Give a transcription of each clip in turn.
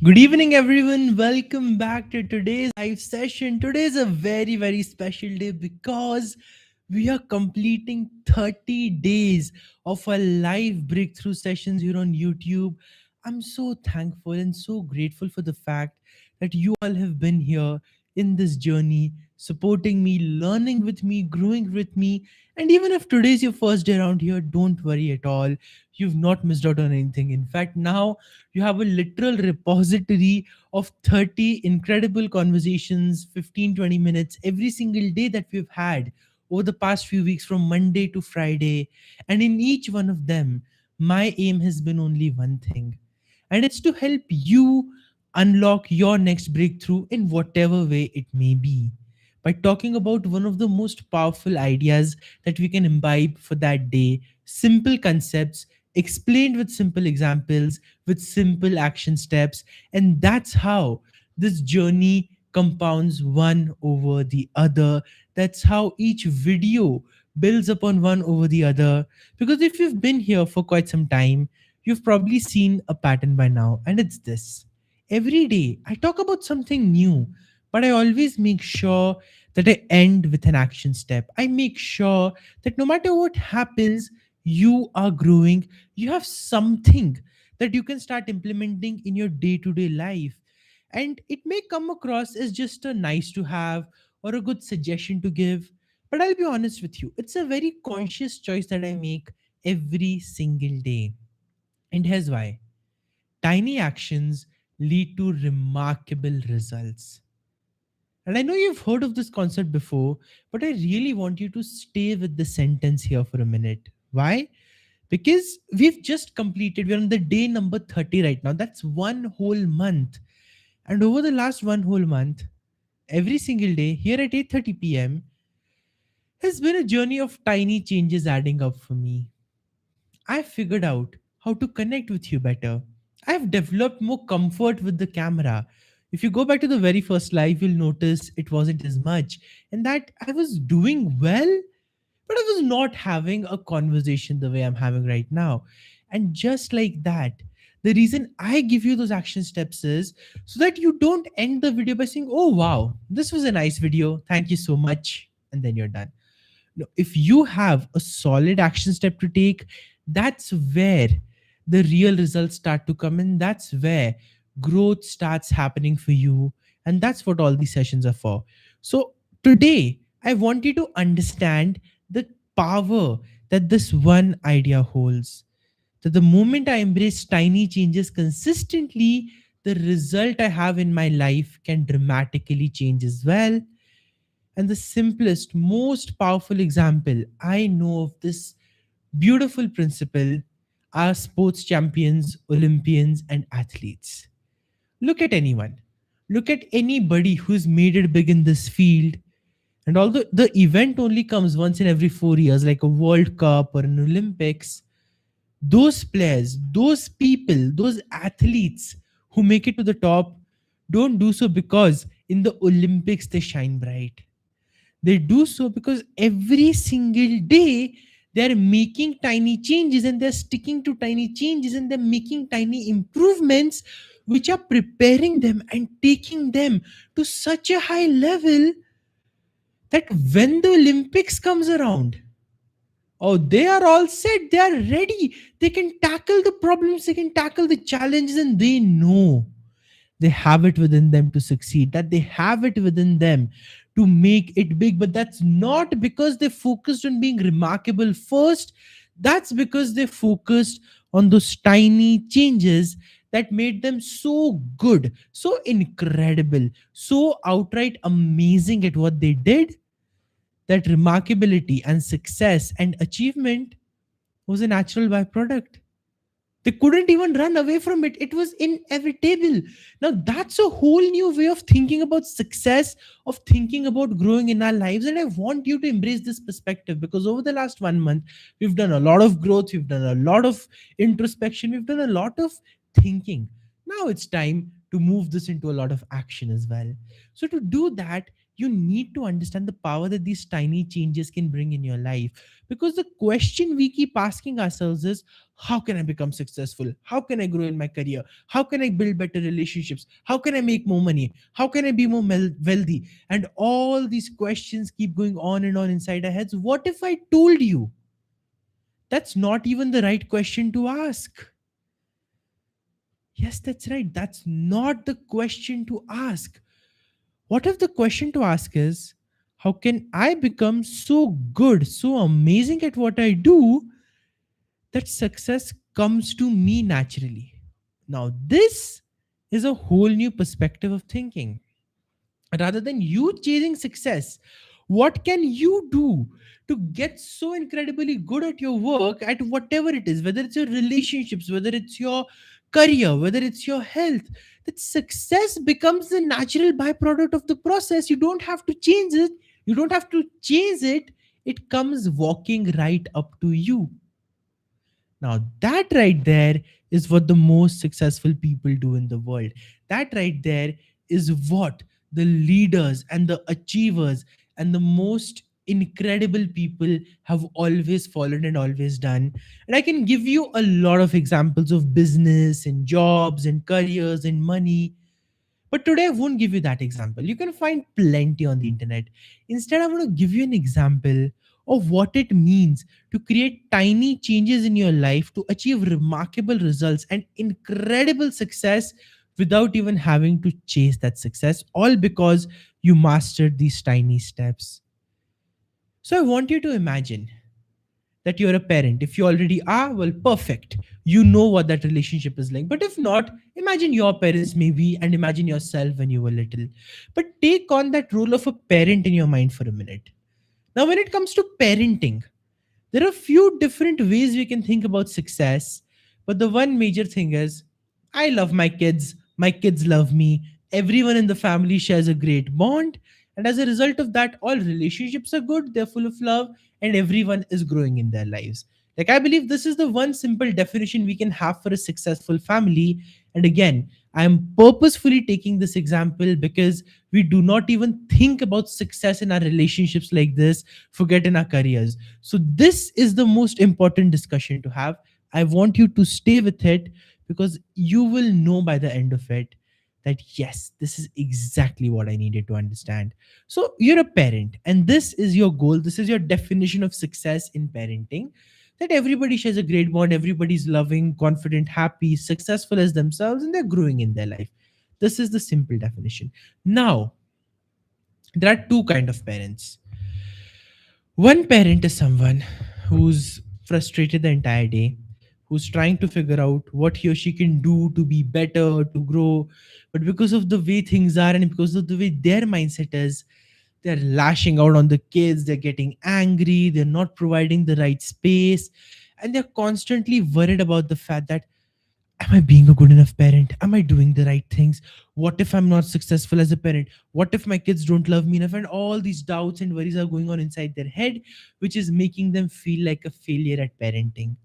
Good evening, everyone. Welcome back to today's live session. Today is a very, very special day because we are completing 30 days of our live breakthrough sessions here on YouTube. I'm so thankful and so grateful for the fact that you all have been here in this journey, supporting me, learning with me, growing with me. And even if today's your first day around here, don't worry at all. You've not missed out on anything. In fact, now you have a literal repository of 30 incredible conversations, 15, 20 minutes every single day that we've had over the past few weeks from Monday to Friday. And in each one of them, my aim has been only one thing, and it's to help you unlock your next breakthrough in whatever way it may be, by talking about one of the most powerful ideas that we can imbibe for that day, simple concepts explained with simple examples, with simple action steps. And that's how this journey compounds one over the other. That's how each video builds upon one over the other. Because if you've been here for quite some time, you've probably seen a pattern by now, and it's this. Every day, I talk about something new, but I always make sure that I end with an action step. I make sure that no matter what happens, you are growing, you have something that you can start implementing in your day to day life. And it may come across as just a nice to have or a good suggestion to give. But I'll be honest with you, it's a very conscious choice that I make every single day. And here's why: tiny actions lead to remarkable results. And I know you've heard of this concept before, but I really want you to stay with the sentence here for a minute. Why? Because we've just completed, we're on the day number 30 right now. That's one whole month. And over the last one whole month, every single day here at 8:30 p.m. has been a journey of tiny changes adding up for me. I've figured out how to connect with you better. I've developed more comfort with the camera. If you go back to the very first live, you'll notice it wasn't as much, and that I was doing well, but I was not having a conversation the way I'm having right now. And just like that, the reason I give you those action steps is so that you don't end the video by saying, "Oh, wow, this was a nice video. Thank you so much." And then you're done. No, if you have a solid action step to take, that's where the real results start to come in. That's where growth starts happening for you. And that's what all these sessions are for. So today, I want you to understand the power that this one idea holds. That the moment I embrace tiny changes consistently, the result I have in my life can dramatically change as well. And the simplest, most powerful example I know of this beautiful principle are sports champions, Olympians, and athletes. Look at anyone. Look at anybody who's made it big in this field. And although the event only comes once in every 4 years, like a World Cup or an Olympics, those players, those people, those athletes who make it to the top don't do so because in the Olympics they shine bright. They do so because every single day they're making tiny changes, and they're sticking to tiny changes, and they're making tiny improvements which are preparing them and taking them to such a high level that when the Olympics comes around, oh, they are all set, they are ready, they can tackle the problems, they can tackle the challenges, and they know they have it within them to succeed, that they have it within them to make it big. But that's not because they focused on being remarkable first, that's because they focused on those tiny changes that made them so good, so incredible, so outright amazing at what they did, that remarkability and success and achievement was a natural byproduct. They couldn't even run away from it. It was inevitable. Now, that's a whole new way of thinking about success, of thinking about growing in our lives. And I want you to embrace this perspective because over the last one month, we've done a lot of growth, we've done a lot of introspection, we've done a lot of thinking. Now it's time to move this into a lot of action as well. So, to do that, You need to understand the power that these tiny changes can bring in your life. Because the question we keep asking ourselves is, how can I become successful? How can I grow in my career? How can I build better relationships? How can I make more money? How can I be more wealthy? And all these questions keep going on and on inside our heads. What if I told you that's not even the right question to ask? Yes, that's right. That's not the question to ask. What if the question to ask is, how can I become so good, so amazing at what I do that success comes to me naturally? Now, this is a whole new perspective of thinking. Rather than you chasing success, what can you do to get so incredibly good at your work, at whatever it is, whether it's your relationships, whether it's your career, whether it's your health, that success becomes the natural byproduct of the process. You don't have to change it, you don't have to chase it, it comes walking right up to you. Now, that right there is what the most successful people do in the world. That right there is what the leaders and the achievers and the most incredible people have always followed and always done. And I can give you a lot of examples of business and jobs and careers and money, but today I won't give you that example. You can find plenty on the internet. Instead, I want to give you an example of what it means to create tiny changes in your life to achieve remarkable results and incredible success without even having to chase that success, all because you mastered these tiny steps. So I want you to imagine that you're a parent. If you already are, well, perfect. You know what that relationship is like. But if not, imagine your parents maybe and imagine yourself when you were little. But take on that role of a parent in your mind for a minute. Now, when it comes to parenting, there are a few different ways we can think about success, but the one major thing is, I love my kids love me, everyone in the family shares a great bond, and as a result of that, all relationships are good, they're full of love, and everyone is growing in their lives. Like, I believe this is the one simple definition we can have for a successful family. And again, I am purposefully taking this example because we do not even think about success in our relationships like this, forget in our careers. So, this is the most important discussion to have. I want you to stay with it because you will know by the end of it that yes, this is exactly what I needed to understand. So, you're a parent, and this is your goal. This is your definition of success in parenting, that everybody shares a great bond, everybody's loving, confident, happy, successful as themselves, and they're growing in their life. This is the simple definition. Now, there are two kind of parents. One parent is someone who's frustrated the entire day, who's trying to figure out what he or she can do to be better, to grow. But because of the way things are and because of the way their mindset is, they're lashing out on the kids, they're getting angry, they're not providing the right space, and they're constantly worried about the fact that, am I being a good enough parent? Am I doing the right things? What if I'm not successful as a parent? What if my kids don't love me enough? And all these doubts and worries are going on inside their head, which is making them feel like a failure at parenting.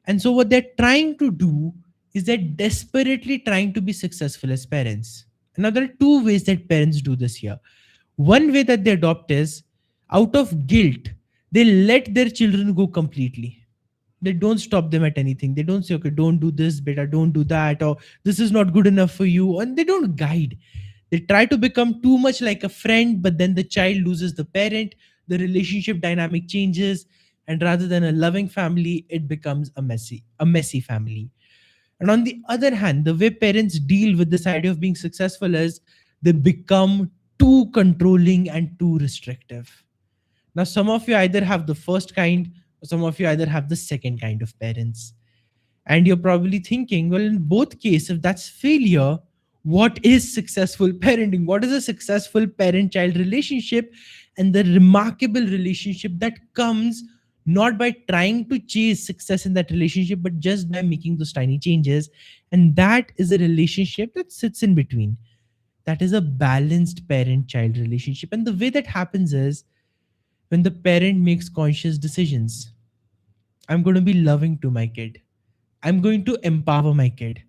And so, what they're trying to do is they're desperately trying to be successful as parents. Now, there are two ways that parents do this here. One way that they adopt is, out of guilt, they let their children go completely. They don't stop them at anything. They don't say, okay, don't do this, beta, don't do that, or this is not good enough for you. And they don't guide. They try to become too much like a friend, but then the child loses the parent, the relationship dynamic changes, and rather than a loving family, it becomes a messy family. And on the other hand, the way parents deal with this idea of being successful is they become too controlling and too restrictive. Now, some of you either have the first kind, or some of you either have the second kind of parents. And you're probably thinking, well, in both cases, if that's failure, what is successful parenting? What is a successful parent child relationship? And the remarkable relationship that comes not by trying to chase success in that relationship, but just by making those tiny changes. And that is a relationship that sits in between. That is a balanced parent child relationship. And the way that happens is when the parent makes conscious decisions. I'm going to be loving to my kid. I'm going to empower my kid.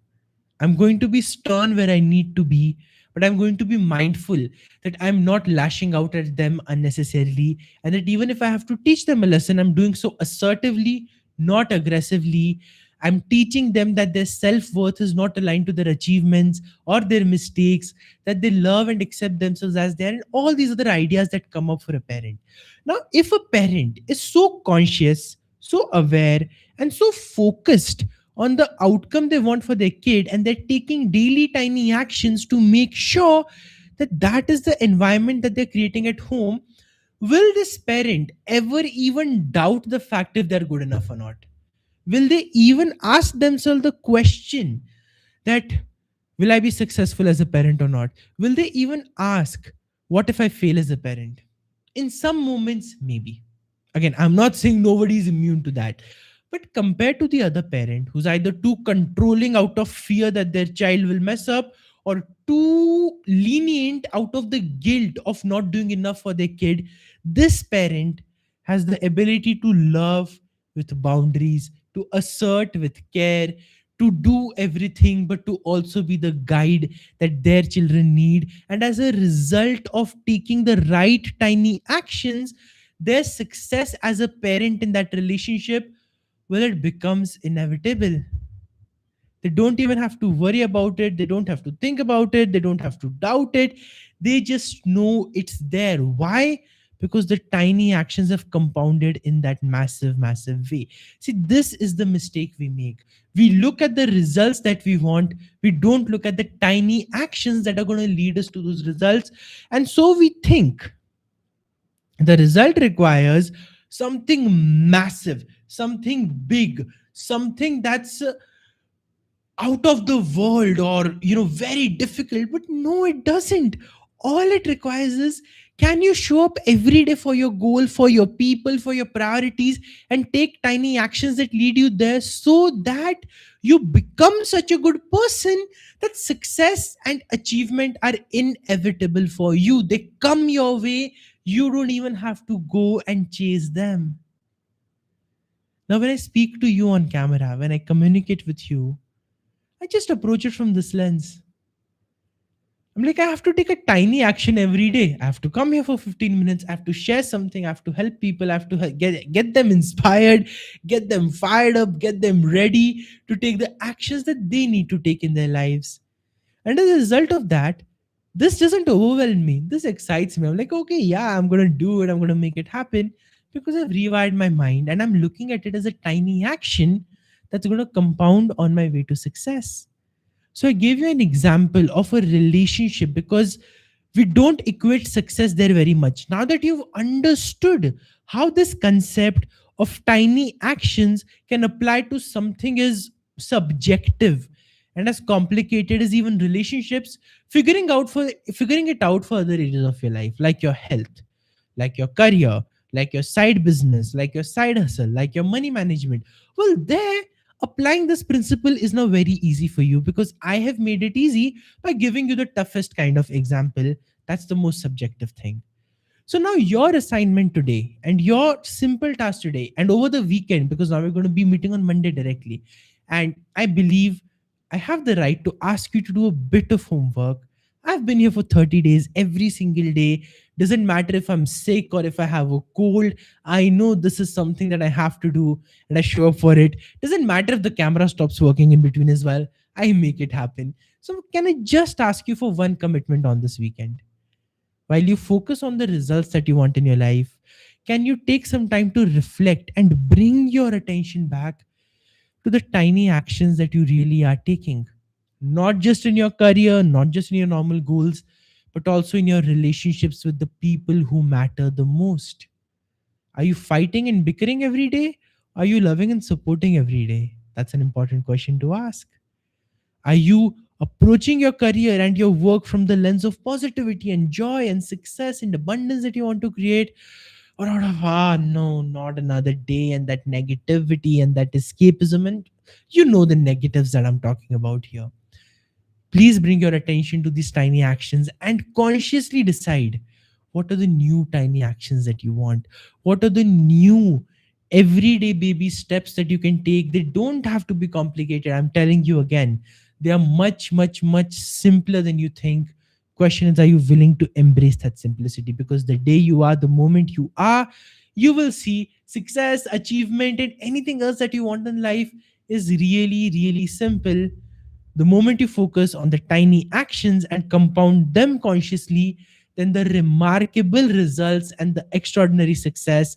I'm going to be stern where I need to be, but I'm going to be mindful that I'm not lashing out at them unnecessarily, and that even if I have to teach them a lesson, I'm doing so assertively, not aggressively. I'm teaching them that their self-worth is not aligned to their achievements or their mistakes, that they love and accept themselves as they are, and all these other ideas that come up for a parent. Now, if a parent is so conscious, so aware, and so focused on the outcome they want for their kid, and they're taking daily tiny actions to make sure that that is the environment that they're creating at home, will this parent ever even doubt the fact if they're good enough or not? Will they even ask themselves the question that, will I be successful as a parent or not? Will they even ask, what if I fail as a parent? In some moments, maybe. Again, I'm not saying nobody is immune to that. But compared to the other parent who's either too controlling out of fear that their child will mess up, or too lenient out of the guilt of not doing enough for their kid, this parent has the ability to love with boundaries, to assert with care, to do everything, but to also be the guide that their children need. And as a result of taking the right tiny actions, their success as a parent in that relationship, well, it becomes inevitable. They don't even have to worry about it. They don't have to think about it. They don't have to doubt it. They just know it's there. Why? Because the tiny actions have compounded in that massive, massive way. See, this is the mistake we make. We look at the results that we want. We don't look at the tiny actions that are going to lead us to those results. And so we think the result requires something massive, something big, something that's out of the world, or very difficult. But no, it doesn't. All it requires is, can you show up every day for your goal, for your people, for your priorities, and take tiny actions that lead you there, so that you become such a good person that success and achievement are inevitable for you. They come your way. You don't even have to go and chase them. Now, when I speak to you on camera, when I communicate with you, I just approach it from this lens. I'm like, I have to take a tiny action every day. I have to come here for 15 minutes. I have to share something. I have to help people. I have to get them inspired, get them fired up, get them ready to take the actions that they need to take in their lives. And as a result of that, this doesn't overwhelm me. This excites me. I'm like, okay, yeah, I'm going to do it. I'm going to make it happen, because I've rewired my mind and I'm looking at it as a tiny action that's going to compound on my way to success. So I gave you an example of a relationship because we don't equate success there very much. Now that you've understood how this concept of tiny actions can apply to something as subjective and as complicated as even relationships, figuring it out for other areas of your life, like your health, like your career, like your side business, like your side hustle, like your money management. Well, there, applying this principle is now very easy for you, because I have made it easy by giving you the toughest kind of example. That's the most subjective thing. So now your assignment today and your simple task today and over the weekend, because now we're going to be meeting on Monday directly. And I believe I have the right to ask you to do a bit of homework. I've been here for 30 days every single day. Doesn't matter if I'm sick or if I have a cold. I know this is something that I have to do and I show up for it. Doesn't matter if the camera stops working in between as well. I make it happen. So can I just ask you for one commitment on this weekend? While you focus on the results that you want in your life, can you take some time to reflect and bring your attention back to the tiny actions that you really are taking? Not just in your career, not just in your normal goals, but also in your relationships with the people who matter the most. Are you fighting and bickering every day? Are you loving and supporting every day? That's an important question to ask. Are you approaching your career and your work from the lens of positivity and joy and success and abundance that you want to create? Or out of, no, not another day, and that negativity and that escapism? And you know the negatives that I'm talking about here. Please bring your attention to these tiny actions and consciously decide, what are the new tiny actions that you want? What are the new everyday baby steps that you can take? They don't have to be complicated. I'm telling you again, they are much, much, much simpler than you think. Question is, are you willing to embrace that simplicity? Because the day you are, the moment you are, you will see success, achievement, and anything else that you want in life is really, really simple. The moment you focus on the tiny actions and compound them consciously, then the remarkable results and the extraordinary success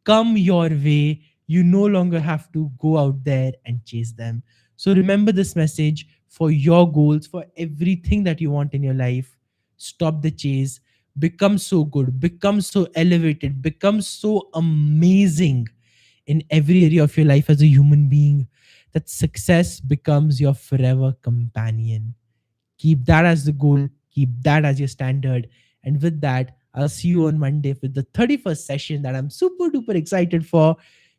come your way. You no longer have to go out there and chase them. So remember this message for your goals, for everything that you want in your life. Stop the chase, become so good, become so elevated, become so amazing in every area of your life as a human being, that success becomes your forever companion. Keep that as the goal, keep that as your standard. And with that, I'll see you on Monday with the 31st session that I'm super duper excited for.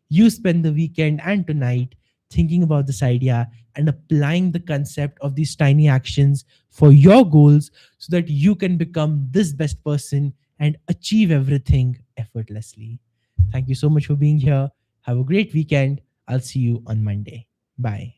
You spend the weekend and tonight thinking about this idea and applying the concept of these tiny actions for your goals so that you can become this best person and achieve everything effortlessly. Thank you so much for being here. Have a great weekend. I'll see you on Monday. Bye.